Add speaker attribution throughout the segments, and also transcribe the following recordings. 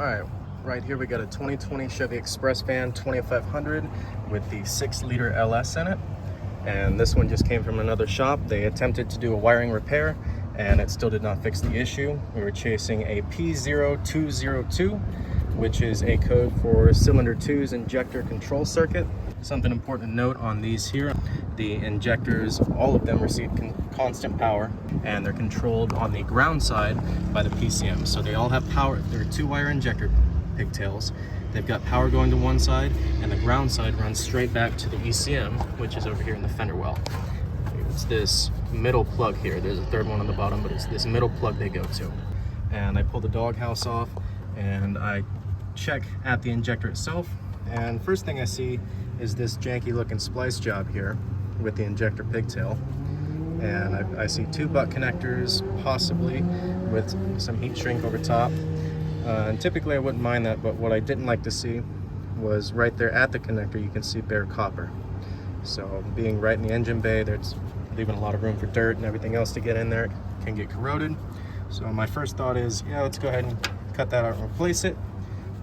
Speaker 1: All right, right here we got a 2020 Chevy Express van 2500 with the 6-liter LS in it. And this one just came from another shop. They attempted to do a wiring repair and it still did not fix the issue. We were chasing a P0202, which is a code for cylinder 2's injector control circuit. Something important to note on these here, the injectors, all of them receive constant power, and they're controlled on the ground side by the PCM. So they all have power. They're 2-wire injector pigtails. They've got power going to one side, and the ground side runs straight back to the ECM, which is over here in the fender well. It's this middle plug here. There's a third one on the bottom, but it's this middle plug they go to. And I pull the doghouse off, and I check at the injector itself, and first thing I see is this janky looking splice job here with the injector pigtail. And I see 2 butt connectors, possibly with some heat shrink over top. And typically I wouldn't mind that, but what I didn't like to see was right there at the connector, you can see bare copper. So being right in the engine bay, there's leaving a lot of room for dirt and everything else to get in there. It can get corroded. So my first thought is, yeah, let's go ahead and cut that out and replace it.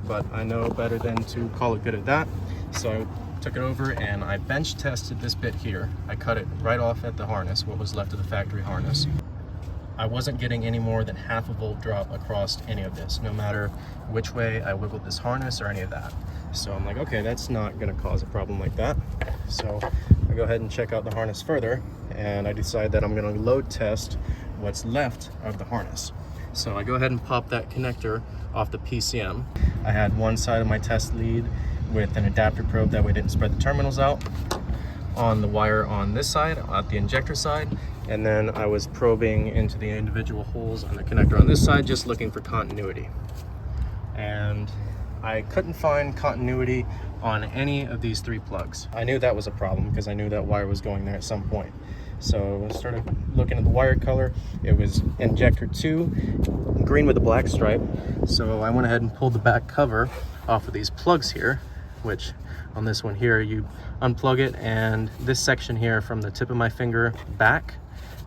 Speaker 1: But I know better than to call it good at that. So I took it over and I bench tested this bit here. I cut it right off at the harness, what was left of the factory harness. I wasn't getting any more than half a volt drop across any of this, no matter which way I wiggled this harness or any of that. So I'm like, okay, that's not gonna cause a problem like that. So I go ahead and check out the harness further, and I decide that I'm gonna load test what's left of the harness. So I go ahead and pop that connector off the PCM. I had one side of my test lead with an adapter probe, that way I didn't spread the terminals out, on the wire on this side, at the injector side, and then I was probing into the individual holes on the connector on this side, just looking for continuity. And I couldn't find continuity on any of these 3 plugs. I knew that was a problem because I knew that wire was going there at some point. So I started looking at the wire color. It was injector 2, green with a black stripe. So I went ahead and pulled the back cover off of these plugs here, which on this one here, you unplug it, and this section here from the tip of my finger back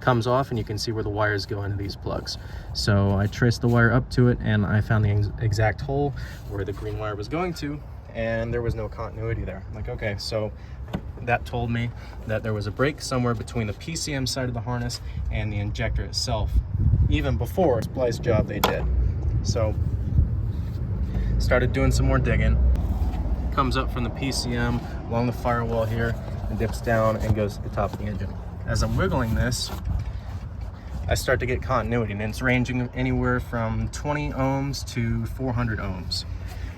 Speaker 1: comes off, and you can see where the wires go into these plugs. So I traced the wire up to it, and I found the exact hole where the green wire was going to, and there was no continuity there. I'm like, okay, so that told me that there was a break somewhere between the PCM side of the harness and the injector itself, even before the splice job they did. So started doing some more digging. Comes up from the PCM along the firewall here and dips down and goes to the top of the engine. As I'm wiggling this, I start to get continuity, and it's ranging anywhere from 20 ohms to 400 ohms,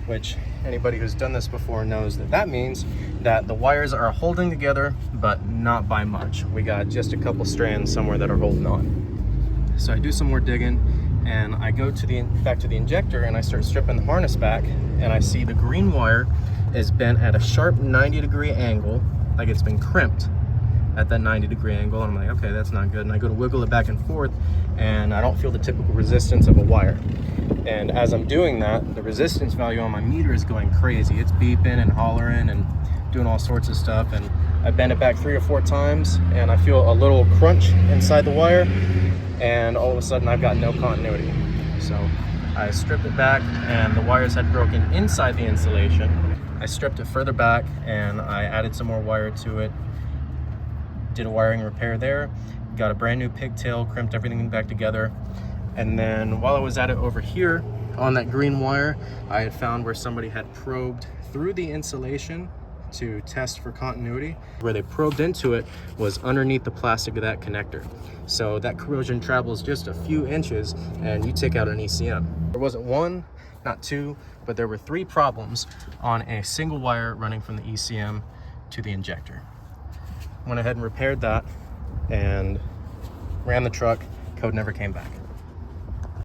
Speaker 1: which anybody who's done this before knows that that means that the wires are holding together, but not by much. We got just a couple strands somewhere that are holding on. So I do some more digging, and I go to back to the injector, and I start stripping the harness back, and I see the green wire is bent at a sharp 90-degree angle, like it's been crimped at that 90-degree angle. And I'm like, okay, that's not good. And I go to wiggle it back and forth, and I don't feel the typical resistance of a wire. And as I'm doing that, the resistance value on my meter is going crazy. It's beeping and hollering and doing all sorts of stuff. And I bend it back 3 or 4 times, and I feel a little crunch inside the wire, and all of a sudden I've got no continuity. So I stripped it back, and the wires had broken inside the insulation. I stripped it further back, and I added some more wire to it, did a wiring repair there, got a brand new pigtail, crimped everything back together. And then while I was at it over here on that green wire, I had found where somebody had probed through the insulation to test for continuity. Where they probed into it was underneath the plastic of that connector. So that corrosion travels just a few inches and you take out an ECM. There wasn't 1, not 2, but there were 3 problems on a single wire running from the ECM to the injector. Went ahead and repaired that and ran the truck. Code never came back.